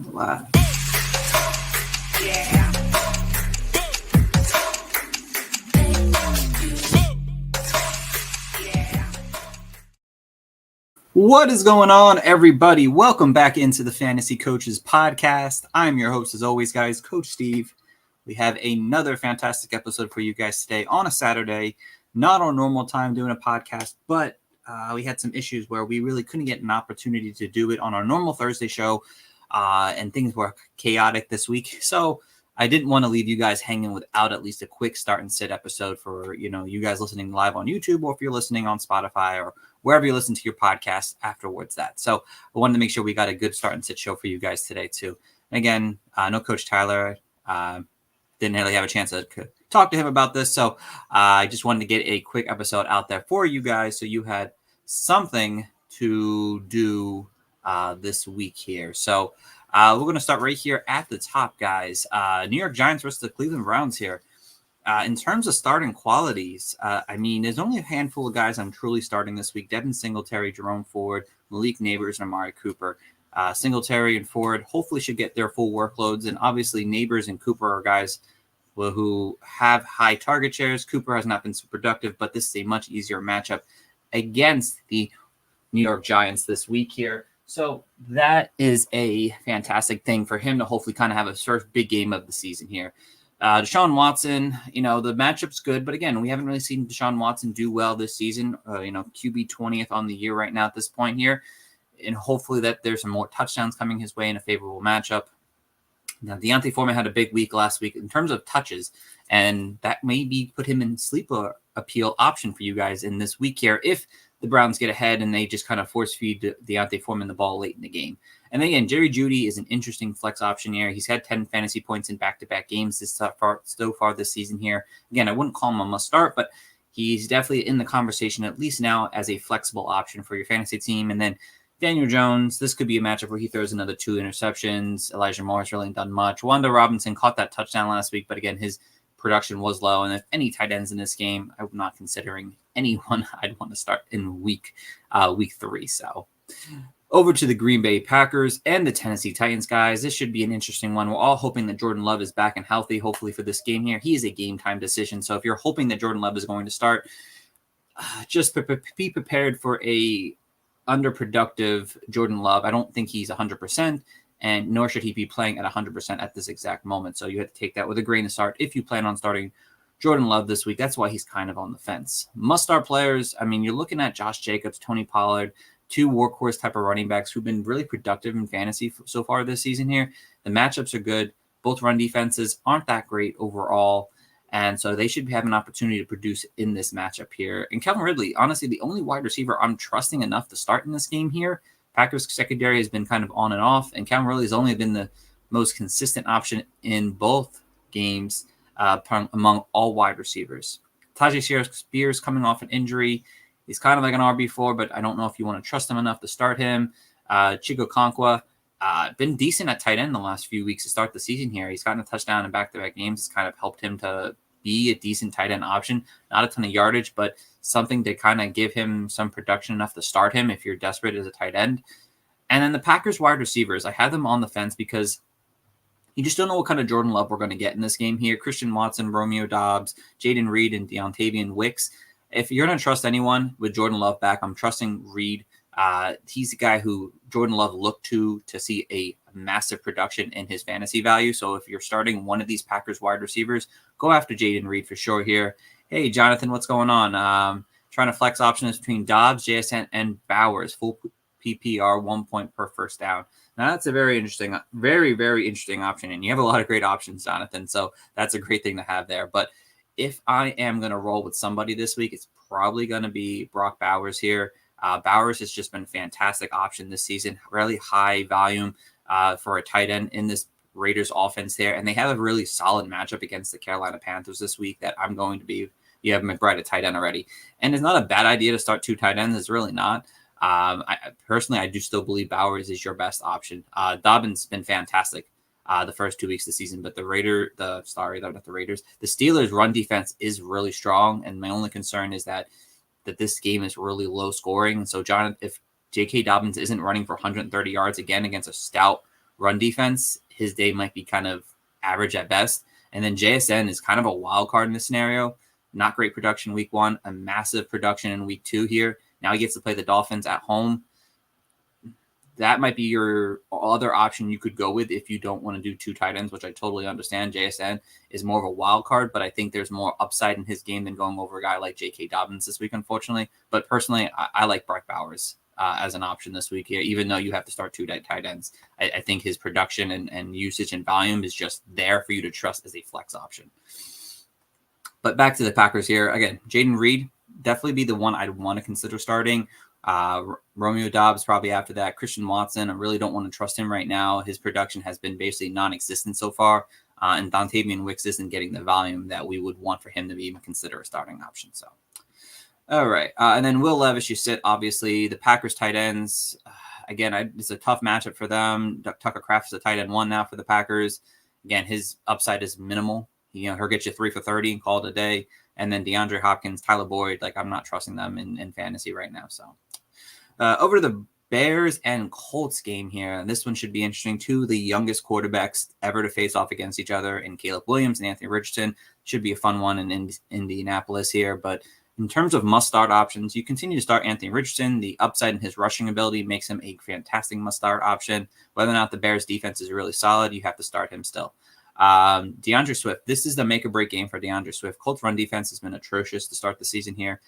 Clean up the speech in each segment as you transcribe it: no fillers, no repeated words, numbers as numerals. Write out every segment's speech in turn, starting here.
Wow. What is going on, everybody? Welcome back into the Fantasy Coaches Podcast. I'm your host, as always, guys, Coach Steve. We have another fantastic episode for you guys today on a Saturday. Not our normal time doing a podcast, but we had some issues where we really couldn't get an opportunity to do it on our normal Thursday show, and things were chaotic this week. So I didn't want to leave you guys hanging without at least a quick start and sit episode for, you guys listening live on YouTube, or if you're listening on Spotify or wherever you listen to your podcast afterwards that. So I wanted to make sure we got a good start and sit show for you guys today too. And again, no Coach Tyler, didn't really have a chance to talk to him about this. So I just wanted to get a quick episode out there for you guys, so you had something to do this week here. So we're going to start right here at the top, guys. New York Giants versus the Cleveland Browns here. In terms of starting qualities, there's only a handful of guys I'm truly starting this week. Devin Singletary, Jerome Ford, Malik Neighbors, and Amari Cooper. Singletary and Ford hopefully should get their full workloads. And obviously Neighbors and Cooper are guys who have high target shares. Cooper has not been so productive, but this is a much easier matchup against the New York Giants this week here. So that is a fantastic thing for him to hopefully kind of have a first big game of the season here. Deshaun Watson, the matchup's good, but again, we haven't really seen Deshaun Watson do well this season. QB 20th on the year right now at this point here, and hopefully that there's some more touchdowns coming his way in a favorable matchup. Now, Deontay Foreman had a big week last week in terms of touches, and that maybe put him in sleeper appeal option for you guys in this week here if the Browns get ahead and they just kind of force feed Deontay Foreman the ball late in the game. And then again, Jerry Jeudy is an interesting flex option here. He's had 10 fantasy points in back-to-back games so far this season here. Again, I wouldn't call him a must-start, but he's definitely in the conversation, at least now, as a flexible option for your fantasy team. And then Daniel Jones, this could be a matchup where he throws another 2 interceptions. Elijah Moore's really done much. Wanda Robinson caught that touchdown last week, but again, his production was low. And if any tight ends in this game, I'm not considering anyone I'd want to start in week 3. So over to the Green Bay Packers and the Tennessee Titans, guys. This should be an interesting one. We're all hoping that Jordan Love is back and healthy, hopefully, for this game here. He is a game-time decision. So if you're hoping that Jordan Love is going to start, just be prepared for a underproductive Jordan Love. I don't think he's 100%, and nor should he be playing at 100% at this exact moment. So you have to take that with a grain of salt if you plan on starting Jordan Love this week. That's why he's kind of on the fence. Must-start players, you're looking at Josh Jacobs, Tony Pollard, 2 workhorse type of running backs who've been really productive in fantasy so far this season here. The matchups are good. Both run defenses aren't that great overall, and so they should have an opportunity to produce in this matchup here. And Calvin Ridley, honestly, the only wide receiver I'm trusting enough to start in this game here. Packers secondary has been kind of on and off, and Calvin Ridley has only been the most consistent option in both games among all wide receivers. Tajay Spears coming off an injury. He's kind of like an RB4, but I don't know if you want to trust him enough to start him. Chico Conqua, been decent at tight end the last few weeks to start the season here. He's gotten a touchdown in back-to-back games. It's kind of helped him to be a decent tight end option. Not a ton of yardage, but something to kind of give him some production enough to start him if you're desperate as a tight end. And then the Packers wide receivers, I have them on the fence because you just don't know what kind of Jordan Love we're going to get in this game here. Christian Watson, Romeo Doubs, Jaden Reed, and Deontavian Wicks. If you're going to trust anyone with Jordan Love back, I'm trusting Reed. He's the guy who Jordan Love looked to see a massive production in his fantasy value. So if you're starting one of these Packers wide receivers, go after Jaden Reed for sure here. Hey, Jonathan, what's going on? Trying to flex options between Dobbs, JSN, and Bowers. Full PPR, 1 point per first down. Now, that's a very interesting, very, very interesting option. And you have a lot of great options, Jonathan. So that's a great thing to have there. But if I am going to roll with somebody this week, it's probably going to be Brock Bowers here. Bowers has just been a fantastic option this season. Really high volume for a tight end in this Raiders offense there. And they have a really solid matchup against the Carolina Panthers this week that I'm going to be. You have McBride at tight end already. And it's not a bad idea to start 2 tight ends. It's really not. I do still believe Bowers is your best option. Dobbins been fantastic the first 2 weeks of the season, but the Steelers' run defense is really strong, and my only concern is that this game is really low scoring. And so, John, if J.K. Dobbins isn't running for 130 yards again against a stout run defense, his day might be kind of average at best. And then JSN is kind of a wild card in this scenario. Not great production week 1, a massive production in week 2 here. Now he gets to play the Dolphins at home. That might be your other option you could go with if you don't want to do 2 tight ends, which I totally understand. JSN is more of a wild card, but I think there's more upside in his game than going over a guy like J.K. Dobbins this week, unfortunately. But personally, I like Brock Bowers as an option this week here, even though you have to start 2 tight ends. I think his production and usage and volume is just there for you to trust as a flex option. But back to the Packers here. Again, Jaden Reed, definitely be the one I'd want to consider starting. Romeo Doubs probably after that. Christian Watson, I really don't want to trust him right now. His production has been basically non-existent so far. And Dontavian Wicks isn't getting the volume that we would want for him to be even consider a starting option. So, all right. And then Will Levis, you sit, obviously. The Packers tight ends, again, it's a tough matchup for them. Tucker Kraft is a tight end 1 now for the Packers. Again, his upside is minimal. He'll get you 3 for 30 and call it a day. And then DeAndre Hopkins, Tyler Boyd, I'm not trusting them in fantasy right now. So over to the Bears and Colts game here. And this one should be interesting too. The youngest quarterbacks ever to face off against each other in Caleb Williams and Anthony Richardson. Should be a fun one in Indianapolis here. But in terms of must-start options, you continue to start Anthony Richardson. The upside in his rushing ability makes him a fantastic must-start option. Whether or not the Bears' defense is really solid, you have to start him still. DeAndre Swift, this is the make or break game for DeAndre Swift. Colts run defense has been atrocious to start the season here.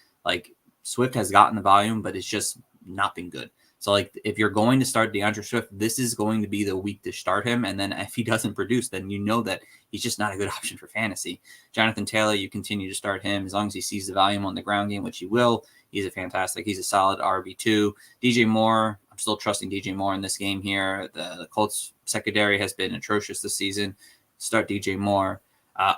Swift has gotten the volume, but it's just not been good. So if you're going to start DeAndre Swift, this is going to be the week to start him. And then if he doesn't produce, then you know that he's just not a good option for fantasy. Jonathan Taylor, you continue to start him as long as he sees the volume on the ground game, which he will. He's a solid RB2. DJ Moore, I'm still trusting DJ Moore in this game here. The Colts secondary has been atrocious this season. Start DJ Moore.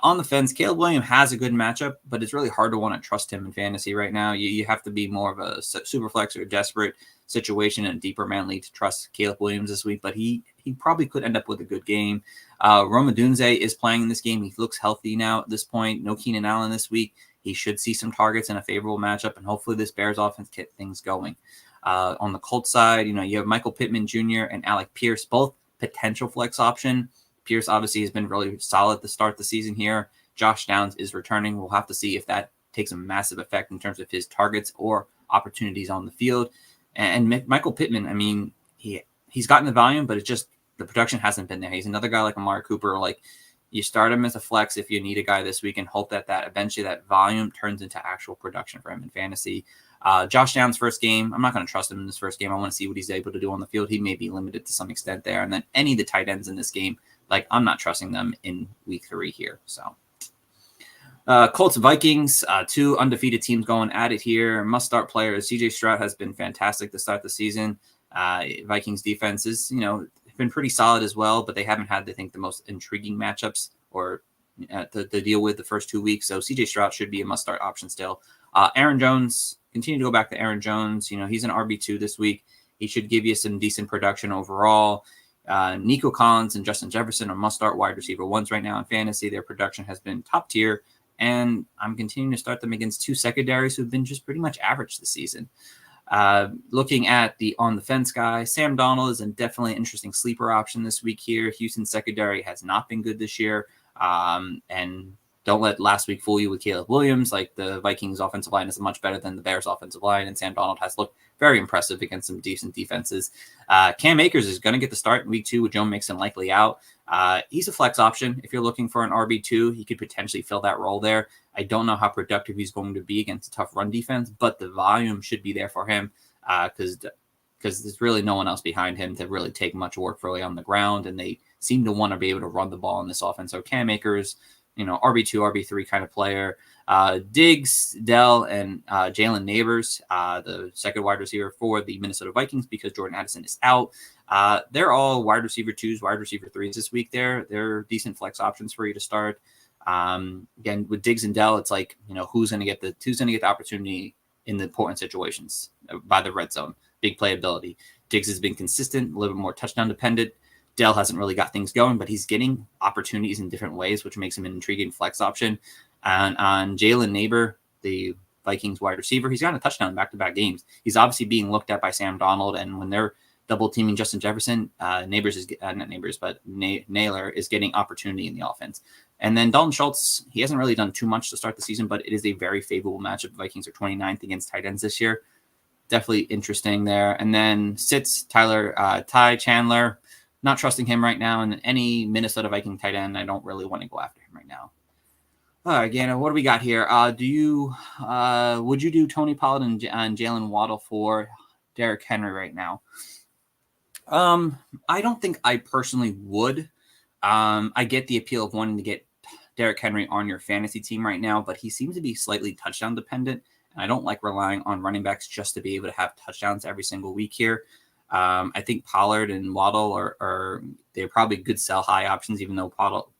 On the fence, Caleb Williams has a good matchup, but it's really hard to want to trust him in fantasy right now. You have to be more of a super flex or desperate situation in a deeper man league to trust Caleb Williams this week, but he probably could end up with a good game. Roma Dunze is playing in this game. He looks healthy now at this point. No Keenan Allen this week. He should see some targets in a favorable matchup, and hopefully this Bears offense get things going. On the Colts side, you have Michael Pittman Jr. and Alec Pierce, both potential flex option. Pierce obviously has been really solid to start the season here. Josh Downs is returning. We'll have to see if that takes a massive effect in terms of his targets or opportunities on the field. And Michael Pittman, he's gotten the volume, but it's just the production hasn't been there. He's another guy like Amari Cooper. You start him as a flex if you need a guy this week and hope that eventually that volume turns into actual production for him in fantasy. Josh Downs' first game, I'm not going to trust him in this first game. I want to see what he's able to do on the field. He may be limited to some extent there. And then any of the tight ends in this game, I'm not trusting them in week 3 here. So Colts Vikings, 2 undefeated teams going at it here. Must start players. CJ Stroud has been fantastic to start the season. Vikings defense is, been pretty solid as well, but they haven't had, I think, the most intriguing matchups or to deal with the first 2 weeks. So CJ Stroud should be a must start option still. Aaron Jones, continue to go back to Aaron Jones. He's an RB2 this week. He should give you some decent production overall. Nico Collins and Justin Jefferson are must-start wide receiver 1s right now in fantasy. Their production has been top tier, and I'm continuing to start them against 2 secondaries who've been just pretty much average this season. Looking at the on-the-fence guy, Sam Darnold is definitely an interesting sleeper option this week here. Houston secondary has not been good this year, and don't let last week fool you with Caleb Williams. The Vikings offensive line is much better than the Bears offensive line, and Sam Darnold has looked very impressive against some decent defenses. Cam Akers is going to get the start in week 2 with Joe Mixon likely out. He's a flex option. If you're looking for an RB2, he could potentially fill that role there. I don't know how productive he's going to be against a tough run defense, but the volume should be there for him because there's really no one else behind him to really take much work really on the ground, and they seem to want to be able to run the ball in this offense. So Cam Akers, RB2, RB3 kind of player. Diggs, Dell, and Jalen Neighbors, the second wide receiver for the Minnesota Vikings because Jordan Addison is out. They're all wide receiver 2s, wide receiver 3s this week. They're decent flex options for you to start. Again, with Diggs and Dell, it's who's going to get the opportunity in the important situations by the red zone. Big playability. Diggs has been consistent, a little bit more touchdown dependent. Dell hasn't really got things going, but he's getting opportunities in different ways, which makes him an intriguing flex option. And on Jalen Neighbor, the Vikings wide receiver, he's got a touchdown in back-to-back games. He's obviously being looked at by Sam Darnold, and when they're double teaming Justin Jefferson. Neighbors is not Neighbors, but Naylor is getting opportunity in the offense. And then Dalton Schultz, he hasn't really done too much to start the season, but it is a very favorable matchup. The Vikings are 29th against tight ends this year. Definitely interesting there. And then sits Ty Chandler. Not trusting him right now. And any Minnesota Viking tight end, I don't really want to go after him right now. All right, Gana, what do we got here? Would you do Tony Pollard and Jalen Waddle for Derrick Henry right now? I don't think I personally would. I get the appeal of wanting to get Derrick Henry on your fantasy team right now, but he seems to be slightly touchdown dependent. And I don't like relying on running backs just to be able to have touchdowns every single week here. I think Pollard and Waddle they're probably good sell high options, even though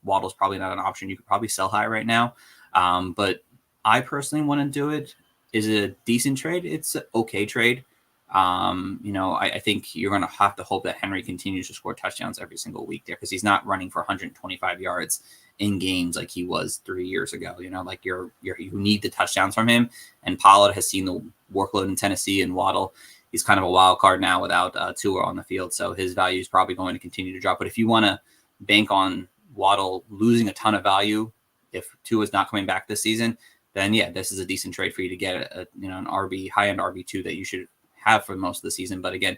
Waddle's probably not an option. You could probably sell high right now. But I personally want to do it. Is it a decent trade? It's an okay trade. I think you're going to have to hope that Henry continues to score touchdowns every single week there, because he's not running for 125 yards in games like he was 3 years ago. You need the touchdowns from him. And Pollard has seen the workload in Tennessee, and Waddle, he's kind of a wild card now without Tua on the field. So his value is probably going to continue to drop. But if you want to bank on Waddle losing a ton of value, if Tua is not coming back this season, then yeah, this is a decent trade for you to get an high-end RB2 that you should have for most of the season. But again,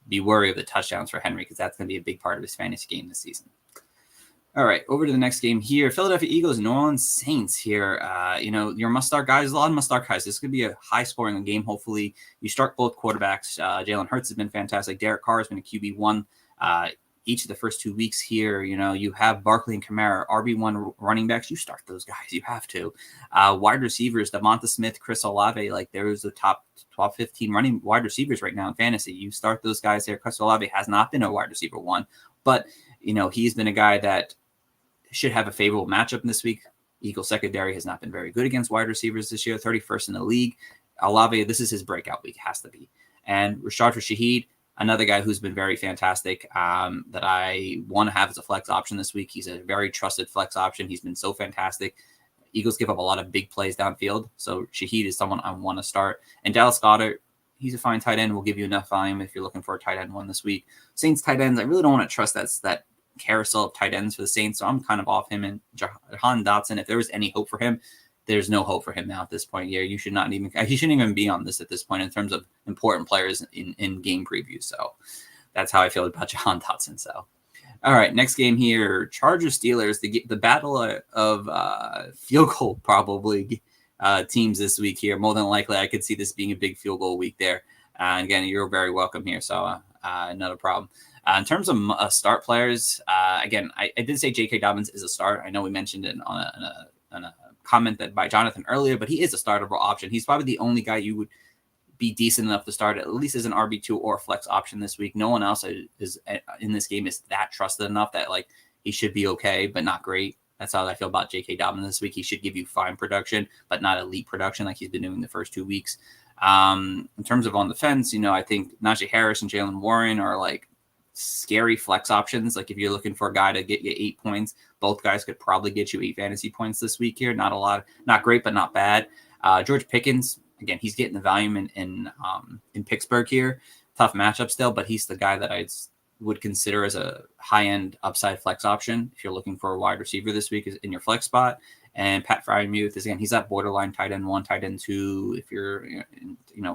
be wary of the touchdowns for Henry, because that's going to be a big part of his fantasy game this season. All right, over to the next game here. Philadelphia Eagles, New Orleans Saints here. Your must-start guys, a lot of must-start guys. This could be a high-scoring game, hopefully. You start both quarterbacks. Jalen Hurts has been fantastic. Derek Carr has been a QB1 each of the first 2 weeks here. You have Barkley and Kamara, RB1 running backs. You start those guys. You have to. Wide receivers, Devonta Smith, Chris Olave, there's the top 15 running wide receivers right now in fantasy. You start those guys there. Chris Olave has not been a wide receiver one, but, he's been a guy that should have a favorable matchup this week. Eagles secondary has not been very good against wide receivers this year, 31st in the league. Olave, this is his breakout week, has to be. And Rashad Shaheed, another guy who's been very fantastic that I want to have as a flex option this week. He's a very trusted flex option. He's been so fantastic. Eagles give up a lot of big plays downfield, so Shaheed is someone I want to start. And Dallas Goedert, he's a fine tight end. Will give you enough volume if you're looking for a tight end one this week. Saints tight ends, I really don't want to trust that carousel of tight ends for the Saints, so I'm kind of off him. And Jahan Dotson, if there was any hope for him, there's no hope for him now at this point here. He shouldn't even be on this at this point in terms of important players in game previews. So that's how I feel about Jahan Dotson. So, all right, next game here, Chargers Steelers, the battle of field goal probably teams this week here. More than likely, I could see this being a big field goal week there. And again, you're very welcome here, so not a problem. In terms of start players, again, I did say J.K. Dobbins is a start. I know we mentioned it on a comment that by Jonathan earlier, but he is a startable option. He's probably the only guy you would be decent enough to start at least as an RB2 or flex option this week. No one else is in this game is that trusted enough that he should be okay, but not great. That's how I feel about J.K. Dobbins this week. He should give you fine production, but not elite production like he's been doing the first 2 weeks. In terms of on the fence, I think Najee Harris and Jalen Warren are scary flex options. If you're looking for a guy to get you 8 points, both guys could probably get you 8 fantasy points this week here. Not a lot, not great, but not bad. George Pickens, again, he's getting the volume in Pittsburgh here. Tough matchup still, but he's the guy that I would consider as a high-end upside flex option if you're looking for a wide receiver this week in your flex spot. And Pat Freiermuth is, again, he's that borderline tight end 1, tight end 2. If you're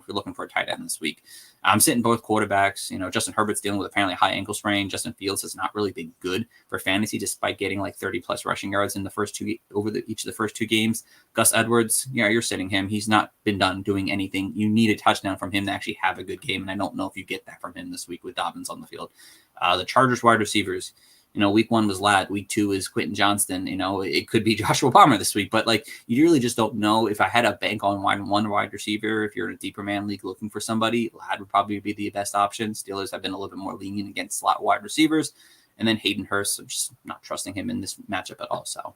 looking for a tight end this week, I'm sitting both quarterbacks. Justin Herbert's dealing with apparently a high ankle sprain. Justin Fields has not really been good for fantasy, despite getting 30 plus rushing yards in the first each of the first 2 games. Gus Edwards, you're sitting him. He's not been done doing anything. You need a touchdown from him to actually have a good game, and I don't know if you get that from him this week with Dobbins on the field. The Chargers wide receivers. Week 1 was Ladd. Week 2 is Quentin Johnston. It could be Joshua Palmer this week, but you really just don't know. If I had a bank on one wide receiver, if you're in a deeper man league looking for somebody, Ladd would probably be the best option. Steelers have been a little bit more lenient against slot wide receivers. And then Hayden Hurst, I'm just not trusting him in this matchup at all. So,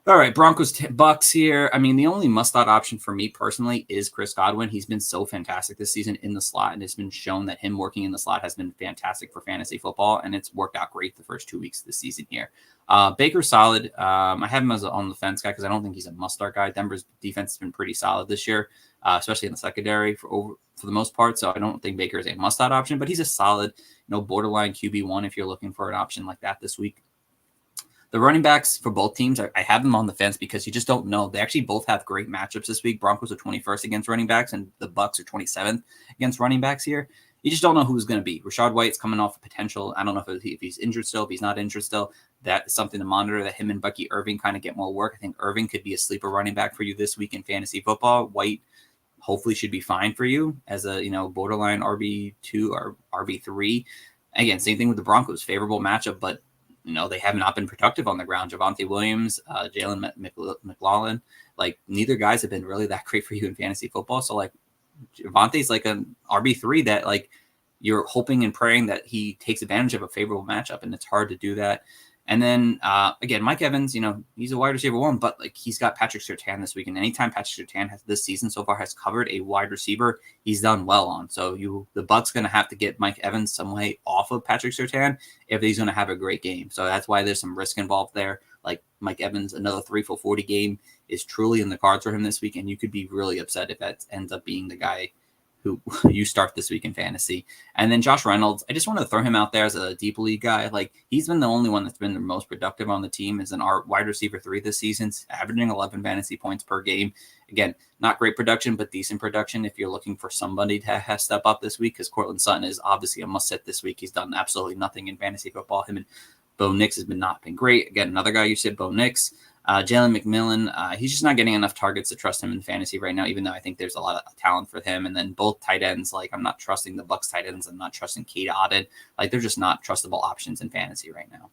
all right, Broncos Bucks here. I mean, the only must-start option for me personally is Chris Godwin. He's been so fantastic this season in the slot, and it's been shown that him working in the slot has been fantastic for fantasy football, and it's worked out great the first 2 weeks of the season here. Baker's solid. I have him as on the fence guy because I don't think he's a must-start guy. Denver's defense has been pretty solid this year, especially in the secondary for the most part. So I don't think Baker is a must-start option, but he's a solid, borderline QB1 if you're looking for an option like that this week. The running backs for both teams, I have them on the fence because you just don't know. They actually both have great matchups this week. Broncos are 21st against running backs, and the Bucs are 27th against running backs here. You just don't know who's going to be. Rashad White's coming off a potential. I don't know if he's injured still, if he's not injured still. That's something to monitor, that him and Bucky Irving kind of get more work. I think Irving could be a sleeper running back for you this week in fantasy football. White hopefully should be fine for you as a, borderline RB2 or RB3. Again, same thing with the Broncos. Favorable matchup, but they have not been productive on the ground. Javonte Williams, Jalen McLaughlin, neither guys have been really that great for you in fantasy football. So Javonte's like an RB3 that you're hoping and praying that he takes advantage of a favorable matchup, and it's hard to do that. And then again, Mike Evans, he's a wide receiver 1, but he's got Patrick Surtain this week, and anytime Patrick Surtain has this season so far has covered a wide receiver, he's done well on. So the Bucs going to have to get Mike Evans some way off of Patrick Surtain if he's going to have a great game. So that's why there's some risk involved there. Mike Evans, another 3 for 40 game is truly in the cards for him this week, and you could be really upset if that ends up being the guy who you start this week in fantasy. And then Josh Reynolds, I just want to throw him out there as a deep league guy. He's been the only one that's been the most productive on the team as an wide receiver 3 this season, averaging 11 fantasy points per game. Again, not great production, but decent production if you're looking for somebody to step up this week, because Cortland Sutton is obviously a must sit this week. He's done absolutely nothing in fantasy football. Him and Bo Nix has not been great. Again, another guy you said, Bo Nix. Jalen McMillan, he's just not getting enough targets to trust him in fantasy right now, even though I think there's a lot of talent for him. And then both tight ends, I'm not trusting the Bucs tight ends. I'm not trusting Cade Otton. They're just not trustable options in fantasy right now.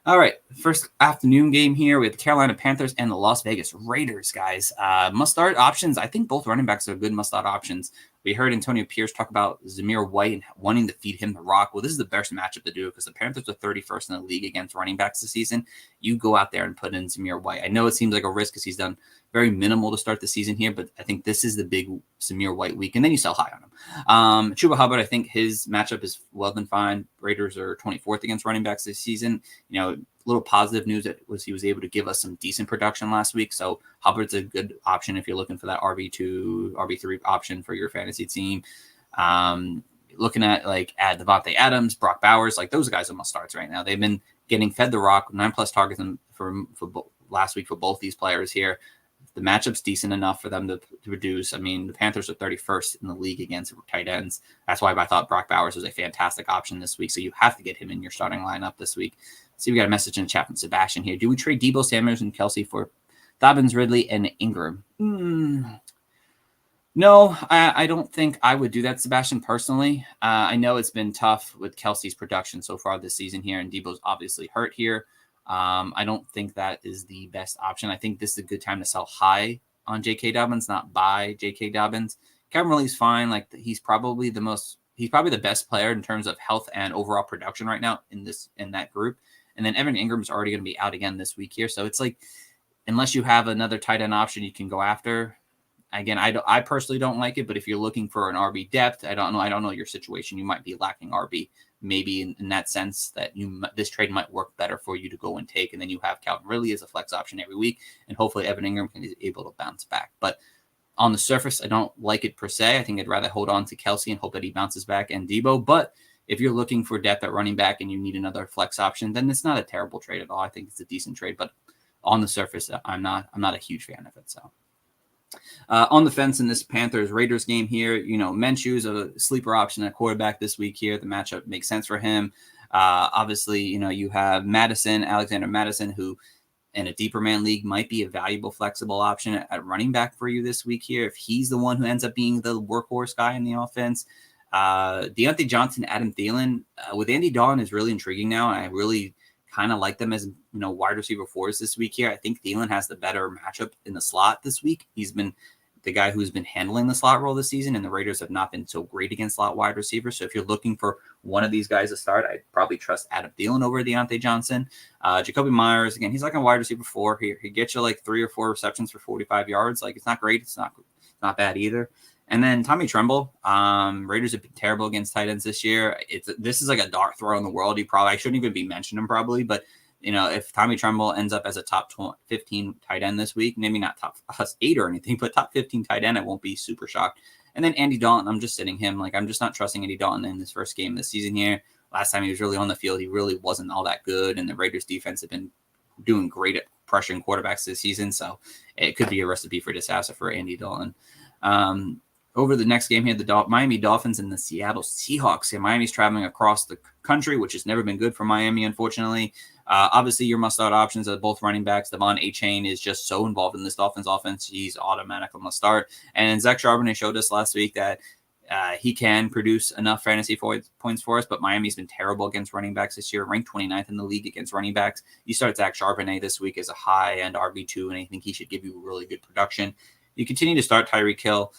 All right, first afternoon game here. We have the Carolina Panthers and the Las Vegas Raiders, guys. Must-start options. I think both running backs are good must-start options. We heard Antonio Pierce talk about Zamir White and wanting to feed him the rock. Well, this is the best matchup to do because the Panthers are 31st in the league against running backs this season. You go out there and put in Zamir White. I know it seems like a risk because he's done very minimal to start the season here, but I think this is the big Zamir White week, and then you sell high on him. Chuba Hubbard, I think his matchup is well than fine. Raiders are 24th against running backs this season. A little positive news that was he was able to give us some decent production last week. So Hubbard's a good option if you're looking for that RB2, RB3 option for your fantasy team. Looking at add Devontae Adams, Brock Bowers, those guys are must starts right now. They've been getting fed the rock, 9+ targets for last week for both these players here. The matchup's decent enough for them to produce. I mean, the Panthers are 31st in the league against tight ends. That's why I thought Brock Bowers was a fantastic option this week. So you have to get him in your starting lineup this week. See, we got a message in the chat from Sebastian here. Do we trade Deebo Samuels and Kelsey for Dobbins, Ridley, and Ingram? No, I don't think I would do that, Sebastian, personally. I know it's been tough with Kelsey's production so far this season here, and Deebo's obviously hurt here. I don't think that is the best option. I think this is a good time to sell high on J.K. Dobbins, not buy J.K. Dobbins. Kevin Ridley's fine. He's probably the best player in terms of health and overall production right now in that group. And then Evan Ingram's already going to be out again this week here. So it's unless you have another tight end option you can go after. Again, I personally don't like it, but if you're looking for an RB depth, I don't know your situation. You might be lacking RB. Maybe in that sense that this trade might work better for you to go and take, and then you have Calvin Ridley as a flex option every week, and hopefully Evan Ingram is able to bounce back. But on the surface, I don't like it per se. I think I'd rather hold on to Kelsey and hope that he bounces back and Deebo. But if you're looking for depth at running back and you need another flex option, then it's not a terrible trade at all. I think it's a decent trade, but on the surface, I'm not a huge fan of it. So. On the fence in this Panthers-Raiders game here, Minshew's a sleeper option at quarterback this week here. The matchup makes sense for him. Obviously, you have Alexander Madison, who in a deeper man league might be a valuable, flexible option at running back for you this week here. If he's the one who ends up being the workhorse guy in the offense. Deontay Johnson, Adam Thielen, with Andy Dalton is really intriguing now, and I really kind of like them as wide receiver 4s this week here. I think Thielen has the better matchup in the slot this week. He's been the guy who's been handling the slot role this season, and the Raiders have not been so great against slot wide receivers. So if you're looking for one of these guys to start, I'd probably trust Adam Thielen over Deontay Johnson. Jacoby Myers, again, he's like a wide receiver 4. He gets you 3 or 4 receptions for 45 yards. It's not great. It's not bad either. And then Tommy Tremble, Raiders have been terrible against tight ends this year. This is a dart throw in the world. I shouldn't even be mentioning him probably, but if Tommy Tremble ends up as a top 15 tight end this week, maybe not top 8 or anything, but top 15 tight end, I won't be super shocked. And then Andy Dalton, I'm just sitting him. Like, I'm just not trusting Andy Dalton in this first game this season here. Last time he was really on the field, he really wasn't all that good. And the Raiders defense have been doing great at pressuring quarterbacks this season. So it could be a recipe for disaster for Andy Dalton. Over the next game here, the Miami Dolphins and the Seattle Seahawks. Yeah, Miami's traveling across the country, which has never been good for Miami, unfortunately. Obviously, your must-start options are both running backs. Devon Achane is just so involved in this Dolphins offense. He's automatic on the start. And Zach Charbonnet showed us last week that he can produce enough fantasy points for us, but Miami's been terrible against running backs this year, ranked 29th in the league against running backs. You start Zach Charbonnet this week as a high-end RB2, and I think he should give you really good production. You continue to start Tyreek Hill.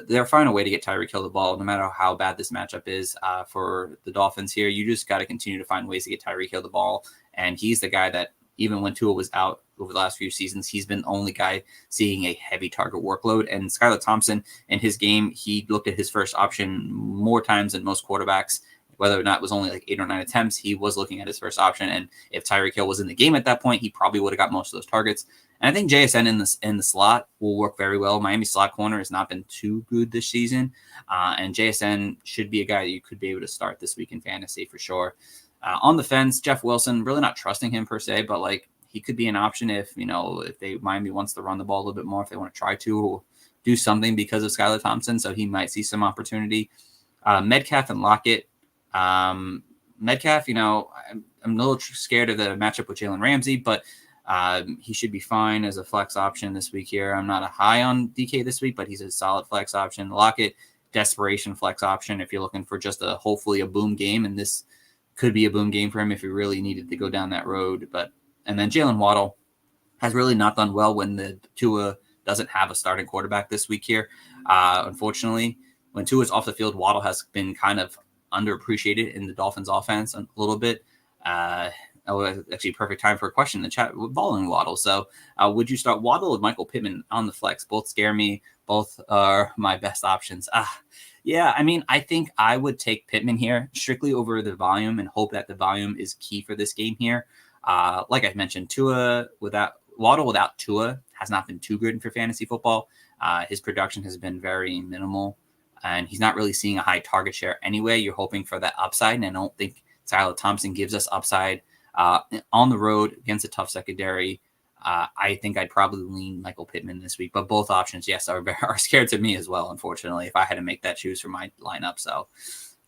They'll find a way to get Tyreek Hill the ball, no matter how bad this matchup is for the Dolphins here. You just got to continue to find ways to get Tyreek Hill the ball, and he's the guy that even when Tua was out over the last few seasons, he's been the only guy seeing a heavy target workload. And Skylar Thompson, in his game, he looked at his first option more times than most quarterbacks. Whether or not it was only like 8 or 9 attempts, he was looking at his first option. And if Tyreek Hill was in the game at that point, he probably would have got most of those targets. And I think JSN in the slot will work very well. Miami slot corner has not been too good this season. And JSN should be a guy that you could be able to start this week in fantasy for sure. On the fence, Jeff Wilson, really not trusting him per se, but like he could be an option if Miami wants to run the ball a little bit more, if they want to try to or do something because of Skylar Thompson. So he might see some opportunity. Metcalf and Lockett. Metcalf, I'm a little scared of the matchup with Jalen Ramsey, but he should be fine as a flex option this week here. I'm not a high on DK this week, but he's a solid flex option. Lockett, desperation flex option if you're looking for just hopefully a boom game, and this could be a boom game for him if he really needed to go down that road. And then Jalen Waddle has really not done well when the Tua doesn't have a starting quarterback this week here. Unfortunately, when Tua's off the field, Waddle has been kind of underappreciated in the Dolphins offense a little bit. Actually, perfect time for a question in the chat. Balling Waddle. So would you start Waddle with Michael Pittman on the flex? Both scare me. Both are my best options. Yeah, I mean, I think I would take Pittman here strictly over the volume and hope that the volume is key for this game here. Like I mentioned, Waddle without Tua has not been too good for fantasy football. His production has been very minimal, and he's not really seeing a high target share anyway. You're hoping for that upside, and I don't think Skylar Thompson gives us upside on the road against a tough secondary. I think I'd probably lean Michael Pittman this week, but both options, yes, are scared to me as well, unfortunately, if I had to make that choose for my lineup. So,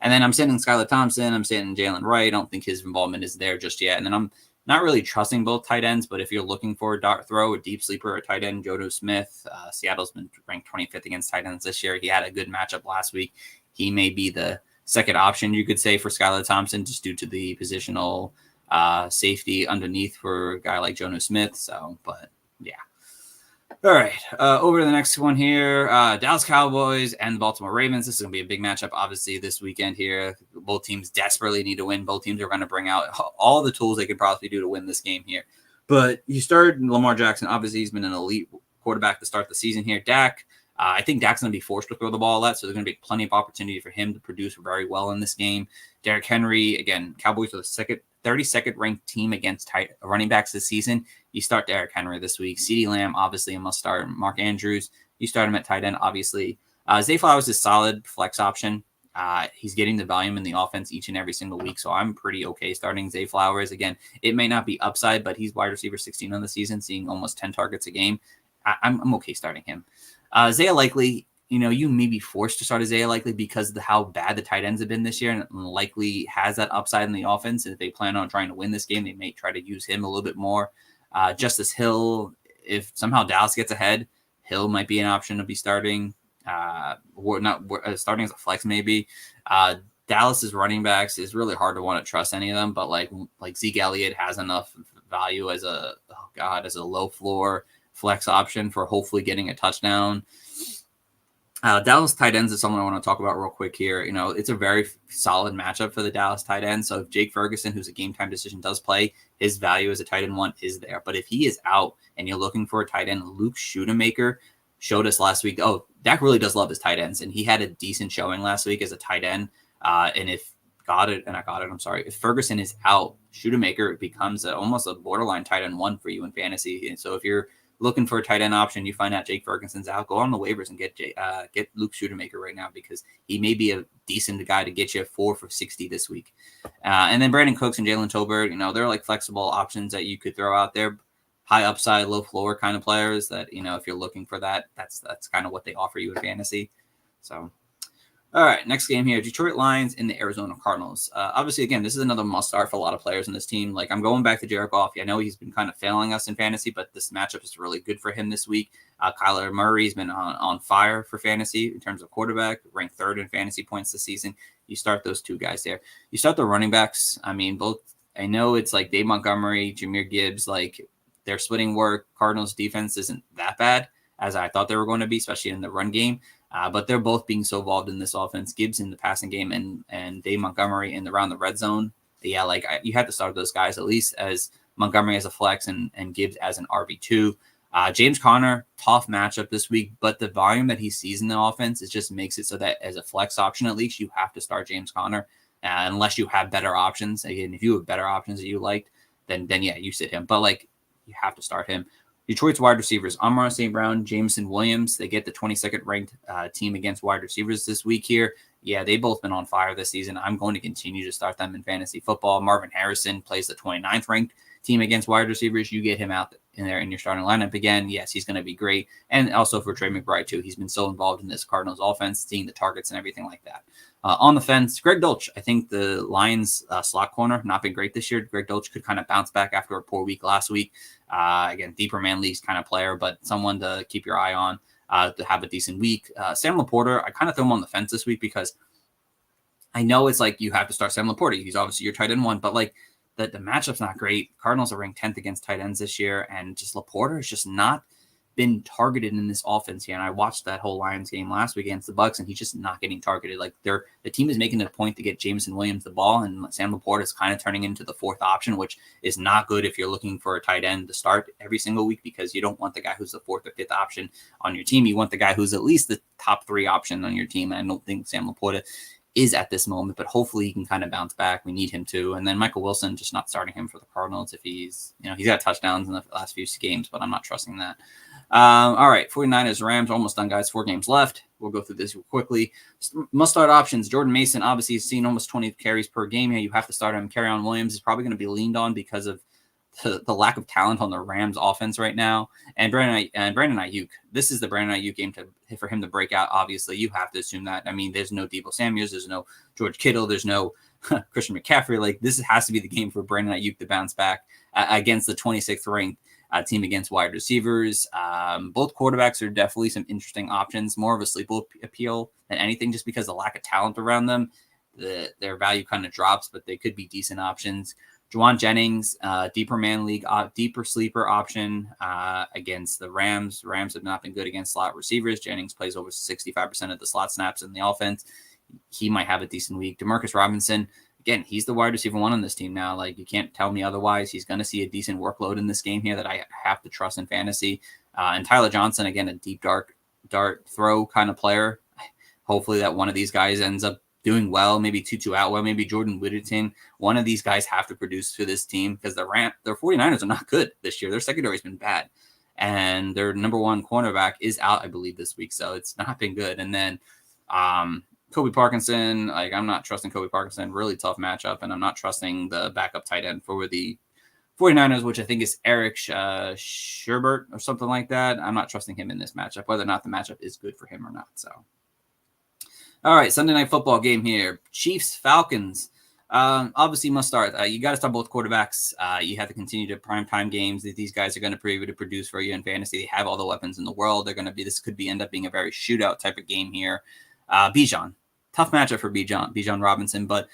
and then I'm sitting Skylar Thompson, I'm sitting Jalen Wright. I don't think his involvement is there just yet. And then I'm not really trusting both tight ends, but if you're looking for a dart throw, a deep sleeper, a tight end, Jono Smith, Seattle's been ranked 25th against tight ends this year. He had a good matchup last week. He may be the second option, you could say, for Skylar Thompson, just due to the positional safety underneath for a guy like Jono Smith. So, but yeah. All right. Over to the next one here. Dallas Cowboys and the Baltimore Ravens. This is going to be a big matchup, obviously, this weekend here. Both teams desperately need to win. Both teams are going to bring out all the tools they could possibly do to win this game here. But you started Lamar Jackson. Obviously, he's been an elite quarterback to start the season here. Dak, I think Dak's going to be forced to throw the ball a lot, so there's going to be plenty of opportunity for him to produce very well in this game. Derrick Henry, again, Cowboys are the 32nd ranked team against running backs this season. You start Derrick Henry this week. CeeDee Lamb, obviously, a must start. Mark Andrews, you start him at tight end, obviously. Zay Flowers is a solid flex option. He's getting the volume in the offense each and every single week, so I'm pretty okay starting Zay Flowers. Again, it may not be upside, but he's wide receiver 16 on the season, seeing almost 10 targets a game. I'm okay starting him. Isaiah Likely, you may be forced to start Isaiah Likely because of how bad the tight ends have been this year, and Likely has that upside in the offense. And if they plan on trying to win this game, they may try to use him a little bit more. Justice Hill, if somehow Dallas gets ahead, Hill might be an option to be starting. Starting as a flex maybe. Dallas's running backs is really hard to want to trust any of them, but like Zeke Elliott has enough value as a low floor flex option for hopefully getting a touchdown. Dallas tight ends is someone I want to talk about real quick here. It's a very solid matchup for the Dallas tight end. So if Jake Ferguson, who's a game time decision, does play, his value as a tight end one is there. But if he is out and you're looking for a tight end, Luke Schoonemaker showed us last week. Oh, Dak really does love his tight ends, and he had a decent showing last week as a tight end. And if Ferguson is out, Schoonemaker becomes almost a borderline tight end one for you in fantasy. And so if you're looking for a tight end option, you find out Jake Ferguson's out, go on the waivers and get Luke Schoonmaker right now, because he may be a decent guy to get you 4 for $60 this week. And then Brandon Cooks and Jalen Tolbert, they're like flexible options that you could throw out there. High upside, low floor kind of players that, if you're looking for that, that's kind of what they offer you in fantasy. So, all right, next game here, Detroit Lions and the Arizona Cardinals. Obviously, again, this is another must-start for a lot of players in this team. Like, I'm going back to Jared Goff. I know he's been kind of failing us in fantasy, but this matchup is really good for him this week. Kyler Murray's been on fire for fantasy in terms of quarterback, ranked 3rd in fantasy points this season. You start those two guys there. You start the running backs. I mean, both. I know it's like Dave Montgomery, Jahmyr Gibbs, like they're splitting work. Cardinals defense isn't that bad as I thought they were going to be, especially in the run game. But they're both being so involved in this offense. Gibbs in the passing game and Dave Montgomery around the red zone. Yeah, you had to start those guys at least as Montgomery as a flex and Gibbs as an RB2. James Conner, tough matchup this week, but the volume that he sees in the offense, it just makes it so that as a flex option, at least you have to start James Conner unless you have better options. Again, if you have better options that you liked, then yeah, you sit him. But you have to start him. Detroit's wide receivers, Amon St. Brown, Jameson Williams. They get the 22nd ranked team against wide receivers this week here. Yeah, they've both been on fire this season. I'm going to continue to start them in fantasy football. Marvin Harrison plays the 29th ranked team against wide receivers. You get him out in there in your starting lineup again. Yes, he's going to be great. And also for Trey McBride, too. He's been so involved in this Cardinals offense, seeing the targets and everything like that. On the fence, Greg Dolch. I think the Lions slot corner not been great this year. Greg Dolch could kind of bounce back after a poor week last week. Again, deeper man leagues kind of player, but someone to keep your eye on to have a decent week. Sam Laporta, I kind of throw him on the fence this week because I know it's like you have to start Sam Laporta. He's obviously your tight end one, but the matchup's not great. Cardinals are ranked 10th against tight ends this year, and just Laporta has just not been targeted in this offense here. And I watched that whole Lions game last week against the Bucs, and he's just not getting targeted. The team is making it a point to get Jameson Williams the ball, and Sam Laporta is kind of turning into the 4th option, which is not good if you're looking for a tight end to start every single week, because you don't want the guy who's the 4th or 5th option on your team. You want the guy who's at least the top 3 option on your team. And I don't think Sam Laporta is at this moment, but hopefully he can kind of bounce back. We need him to. And then Michael Wilson, just not starting him for the Cardinals if he's got touchdowns in the last few games, but I'm not trusting that. All right, 49ers, Rams, almost done, guys. 4 games left. We'll go through this quickly. Must-start options. Jordan Mason, obviously, he's seen almost 20 carries per game here. You have to start him. Kerryon Williams is probably going to be leaned on because of the lack of talent on the Rams offense right now. And Brandon Ayuk. This is the Brandon Ayuk game for him to break out. Obviously, you have to assume that. I mean, there's no Deebo Samuels, there's no George Kittle, there's no Christian McCaffrey. This has to be the game for Brandon Ayuk to bounce back against the 26th ranked team against wide receivers. Both quarterbacks are definitely some interesting options, more of a sleeper appeal than anything, just because of the lack of talent around them. Their value kind of drops, but they could be decent options. Juwan Jennings, deeper man league, deeper sleeper option against the Rams. Rams have not been good against slot receivers. Jennings plays over 65% of the slot snaps in the offense. He might have a decent week. Demarcus Robinson, again, he's the wide receiver 1 on this team now. You can't tell me otherwise. He's going to see a decent workload in this game here that I have to trust in fantasy. And Tyler Johnson, again, a deep dart throw kind of player. Hopefully that one of these guys ends up doing well, maybe Tutu Atwell, maybe Jordan Whittington. One of these guys have to produce for this team because their 49ers are not good this year. Their secondary's been bad. And their number 1 cornerback is out, I believe, this week. So it's not been good. And then Kobe Parkinson, I'm not trusting Kobe Parkinson. Really tough matchup. And I'm not trusting the backup tight end for the 49ers, which I think is Eric Sherbert or something like that. I'm not trusting him in this matchup, whether or not the matchup is good for him or not. So. All right, Sunday night football game here. Chiefs, Falcons. Obviously must start. You got to start both quarterbacks. You have to continue to primetime games. These guys are going to be able to produce for you in fantasy. They have all the weapons in the world. This could end up being a very shootout type of game here. Bijan, tough matchup for Bijan Robinson, but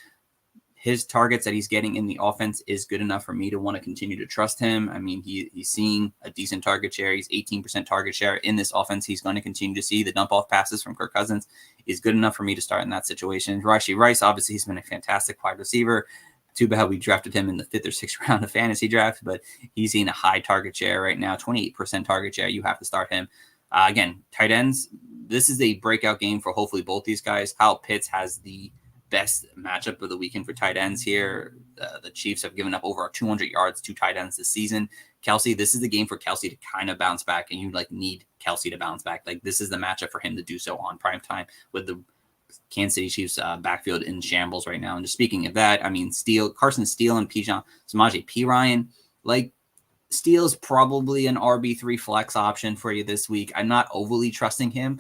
his targets that he's getting in the offense is good enough for me to want to continue to trust him. I mean, he's seeing a decent target share. He's 18% target share in this offense. He's going to continue to see the dump off passes from Kirk Cousins is good enough for me to start in that situation. Rashee Rice, obviously, he's been a fantastic wide receiver. Too bad we drafted him in the 5th or 6th round of fantasy draft, but he's in a high target share right now, 28% target share. You have to start him. Again, tight ends, this is a breakout game for hopefully both these guys. Kyle Pitts has the best matchup of the weekend for tight ends here. The Chiefs have given up over 200 yards to tight ends this season. Kelsey, this is the game for Kelsey to kind of bounce back, and you like need Kelsey to bounce back. Like this is the matchup for him to do so on prime time with the Kansas City Chiefs backfield in shambles right now. And just speaking of that, I mean, Carson Steele and Samaje Perine, like Steele's probably an RB3 flex option for you this week. I'm not overly trusting him.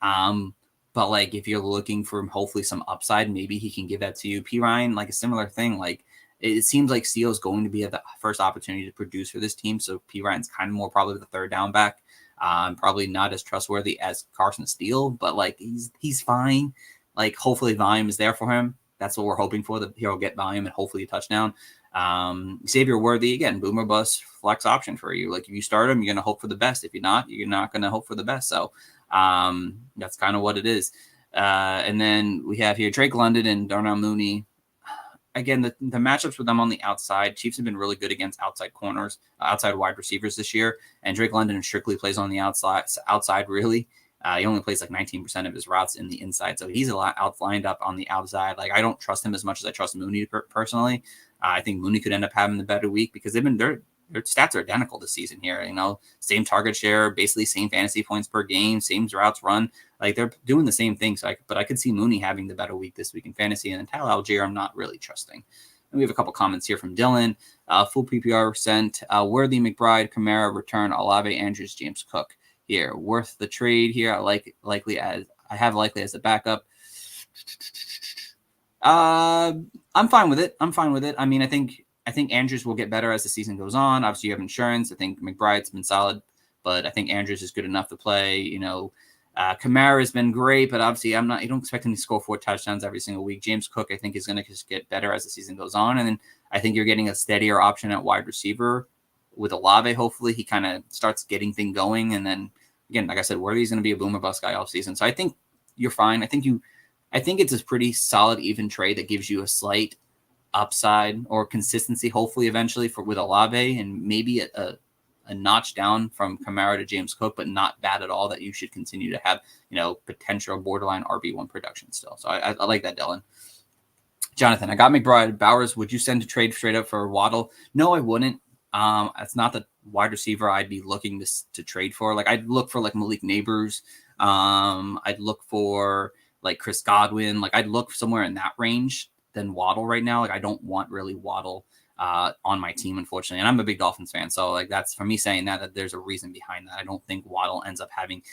But like if you're looking for hopefully some upside, maybe he can give that to you. Perine, like a similar thing. Like it seems like Steele is going to be the first opportunity to produce for this team. So Perine's kind of more probably the third down back. Probably not as trustworthy as Carson Steele, but like he's fine. Like hopefully volume is there for him. That's what we're hoping for. That he'll get volume and hopefully a touchdown. Xavier Worthy, again, boomer bust flex option for you. Like if you start him, you're going to hope for the best. If you're not going to hope for the best. So that's kind of what it is. And then we have here Drake London and Darnell Mooney. Again, the matchups with them on the outside, Chiefs have been really good against outside corners, outside wide receivers this year. And Drake London strictly plays on the outside really. He only plays like 19% of his routes in the inside. So he's a lot lined up on the outside. Like I don't trust him as much as I trust Mooney personally. I think Mooney could end up having the better week because their stats are identical this season here. You know, same target share, basically same fantasy points per game, same routes run. Like they're doing the same thing. So but I could see Mooney having the better week this week in fantasy. And then Tyler Algier, I'm not really trusting. And we have a couple comments here from Dylan. Full PPR sent. Worthy, McBride, Kamara, return, Olave, Andrews, James Cook. Here, worth the trade here. I have likely as a backup. I'm fine with it. I mean, I think Andrews will get better as the season goes on. Obviously, you have insurance. I think McBride's been solid, but I think Andrews is good enough to play. You know, Kamara has been great, but obviously, I don't expect him to score 4 touchdowns every single week. James Cook, I think, is going to just get better as the season goes on, and then I think you're getting a steadier option at wide receiver with Olave. Hopefully, he kind of starts getting things going, and then again, like I said, Worthy's going to be a boomer bust guy all season. So I think you're fine. I think it's a pretty solid, even trade that gives you a slight upside or consistency, hopefully, eventually with Olave, and maybe a notch down from Kamara to James Cook, but not bad at all. That you should continue to have, potential borderline RB1 production still. So I like that, Dylan. Jonathan, I got McBride. Bowers, would you send to trade straight up for Waddle? No, I wouldn't. It's not the wide receiver I'd be looking to trade for. Like I'd look for like Malik Neighbors. I'd look for like Chris Godwin. Like I'd look somewhere in that range than Waddle right now. Like I don't want really Waddle on my team, unfortunately. And I'm a big Dolphins fan. So like that's for me saying that there's a reason behind that. I don't think Waddle ends up having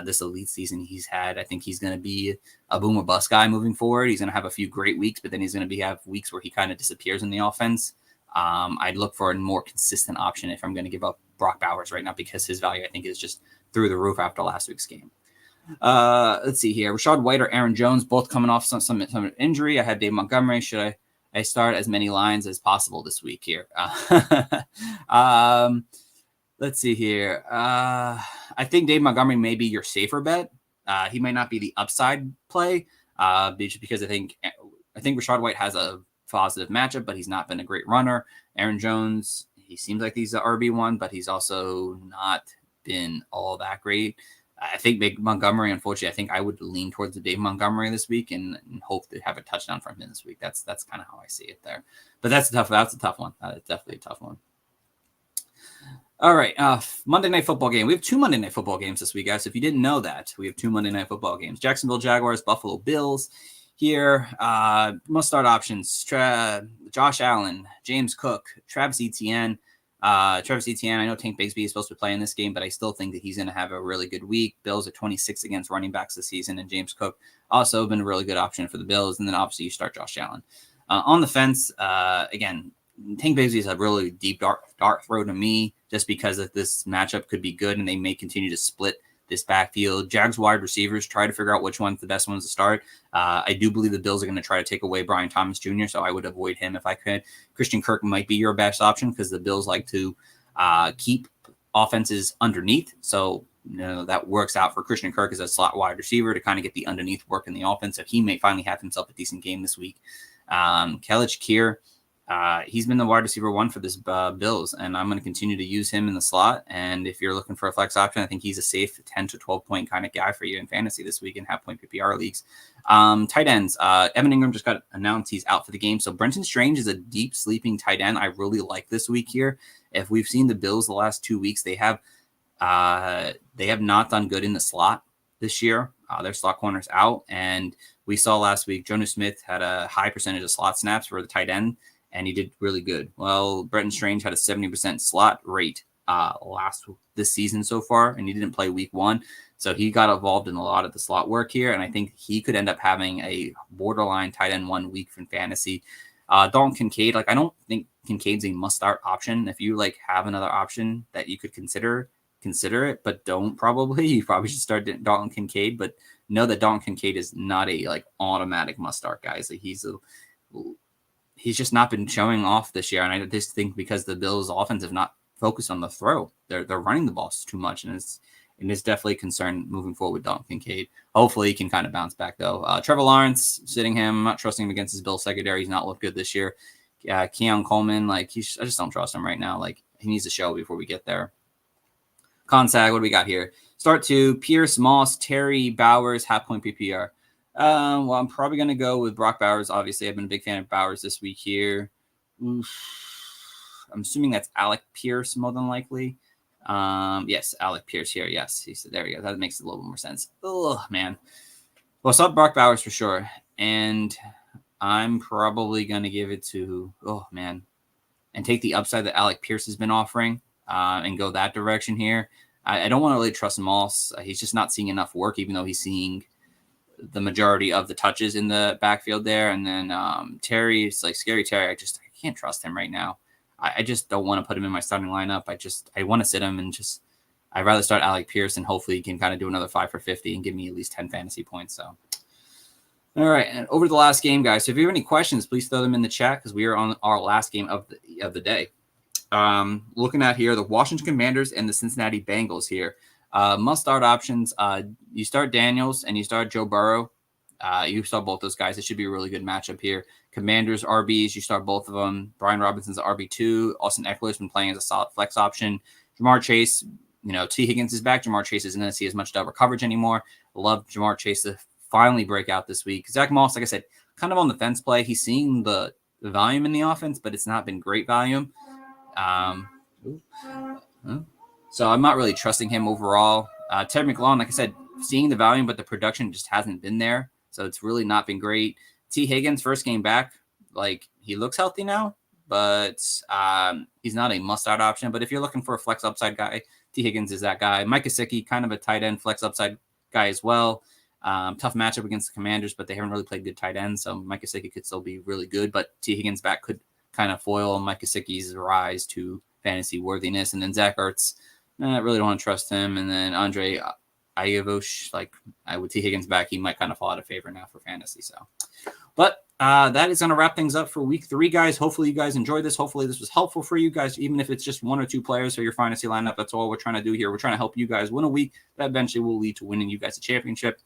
this elite season he's had. I think he's going to be a boom or bust guy moving forward. He's going to have a few great weeks, but then he's going to have weeks where he kind of disappears in the offense. I'd look for a more consistent option if I'm going to give up Brock Bowers right now because his value, I think, is just through the roof after last week's game. Let's see here. Rashad White or Aaron Jones, both coming off some injury. I had Dave Montgomery. Should I start as many lines as possible this week here? Let's see here. I think Dave Montgomery may be your safer bet. He might not be the upside play because I think Rashad White has a positive matchup, but he's not been a great runner. Aaron Jones, he seems like he's the RB1, but he's also not been all that great. I think Dave Montgomery, unfortunately, I think I would lean towards the Dave Montgomery this week and hope to have a touchdown from him this week. That's kind of how I see it there. But that's a tough one. It's definitely a tough one. All right, Monday Night Football game. We have 2 Monday Night Football games this week, guys. So if you didn't know that, we have 2 Monday Night Football games. Jacksonville Jaguars, Buffalo Bills. Here, must start options. Josh Allen, James Cook, Travis Etienne. I know Tank Bigsby is supposed to play in this game, but I still think that he's going to have a really good week. Bills are 26 against running backs this season, and James Cook also been a really good option for the Bills. And then obviously you start Josh Allen. On the fence, again, Tank Bigsby is a really deep dart throw to me just because of this matchup could be good, and they may continue to split this backfield. Jags wide receivers, try to figure out which one's the best ones to start. I do believe the Bills are going to try to take away Brian Thomas Jr., so I would avoid him if I could. Christian Kirk might be your best option because the Bills like to keep offenses underneath. So that works out for Christian Kirk as a slot wide receiver to kind of get the underneath work in the offense. So he may finally have himself a decent game this week. Khalil Shakir, He's been the wide receiver 1 for this Bills, and I'm going to continue to use him in the slot. And if you're looking for a flex option, I think he's a safe 10 to 12 point kind of guy for you in fantasy this week in half-point PPR leagues. Tight ends. Evan Ingram just got announced he's out for the game. So Brenton Strange is a deep sleeping tight end I really like this week here. If we've seen the Bills the last 2 weeks, they have not done good in the slot this year. Their slot corner's out. And we saw last week, Jonnu Smith had a high percentage of slot snaps for the tight end, and he did really good. Well, Brenton Strange had a 70% slot rate this season so far, and he didn't play week 1. So he got involved in a lot of the slot work here, and I think he could end up having a borderline tight end 1 week from fantasy. Dalton Kincaid, I don't think Kincaid's a must-start option. If you have another option that you could consider it, but don't probably. You probably should start Dalton Kincaid, but know that Dalton Kincaid is not a automatic must-start guy. He's just not been showing off this year, and I just think because the Bills' offense have not focused on the throw, they're running the ball too much, and it's definitely a concern moving forward with Dalton Kincaid. Hopefully, he can kind of bounce back though. Trevor Lawrence, sitting him, I'm not trusting him against his Bills secondary. He's not looked good this year. Keon Coleman, I just don't trust him right now. He needs to show before we get there. Consag, what do we got here? Start 2, Pierce, Moss, Terry, Bowers, half-point PPR. Well, I'm probably going to go with Brock Bowers. Obviously, I've been a big fan of Bowers this week here. I'm assuming that's Alec Pierce more than likely. Yes, Alec Pierce here. Yes, he said, there we go. That makes a little bit more sense. Oh, man. Well, I saw Brock Bowers for sure. And I'm probably going to give it to, and take the upside that Alec Pierce has been offering and go that direction here. I don't want to really trust Moss. He's just not seeing enough work, even though he's seeing the majority of the touches in the backfield there. And then Terry, it's Scary Terry. I can't trust him right now. I just don't want to put him in my starting lineup. I want to sit him and I'd rather start Alec Pierce, and hopefully he can kind of do another 5 for 50 and give me at least 10 fantasy points. So, all right. And over to the last game, guys. So if you have any questions, please throw them in the chat because we are on our last game of the day. Looking at here, the Washington Commanders and the Cincinnati Bengals here. Must-start options. You start Daniels and you start Joe Burrow. You start both those guys. It should be a really good matchup here. Commanders, RBs, you start both of them. Brian Robinson's RB2. Austin Eckler's been playing as a solid flex option. Jamar Chase, T. Higgins is back. Jamar Chase isn't going to see as much double coverage anymore. I love Jamar Chase to finally break out this week. Zach Moss, like I said, kind of on the fence play. He's seeing the volume in the offense, but it's not been great volume. So I'm not really trusting him overall. Ted McLaurin, like I said, seeing the volume, but the production just hasn't been there. So it's really not been great. T. Higgins, first game back, he looks healthy now, but he's not a must-start option. But if you're looking for a flex upside guy, T. Higgins is that guy. Mike Gesicki, kind of a tight end flex upside guy as well. Tough matchup against the Commanders, but they haven't really played good tight ends. So Mike Gesicki could still be really good, but T. Higgins back could kind of foil Mike Gesicki's rise to fantasy worthiness. And then Zach Ertz, I really don't want to trust him. And then Andre Iovosh, with T. Higgins back, he might kind of fall out of favor now for fantasy. So, but that is going to wrap things up for week 3, guys. Hopefully you guys enjoyed this. Hopefully this was helpful for you guys, even if it's just 1 or 2 players for your fantasy lineup. That's all we're trying to do here. We're trying to help you guys win a week that eventually will lead to winning you guys a championship.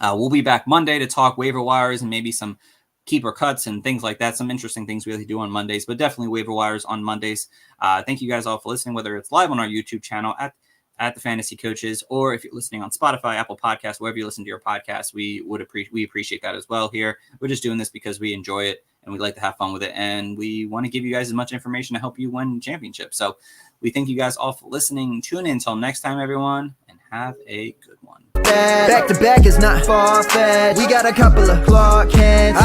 We'll be back Monday to talk waiver wires and maybe some keeper cuts and things like that. Some interesting things we really do on Mondays, but definitely waiver wires on Mondays. Thank you guys all for listening, whether it's live on our YouTube channel at the Fantasy Coaches, or if you're listening on Spotify, Apple Podcasts, wherever you listen to your podcast, we appreciate that as well here. We're just doing this because we enjoy it and we like to have fun with it. And we want to give you guys as much information to help you win championships. So we thank you guys all for listening. Tune in until next time, everyone, and have a good one. Back to back is not far-fetched. We got a couple of Clark hands.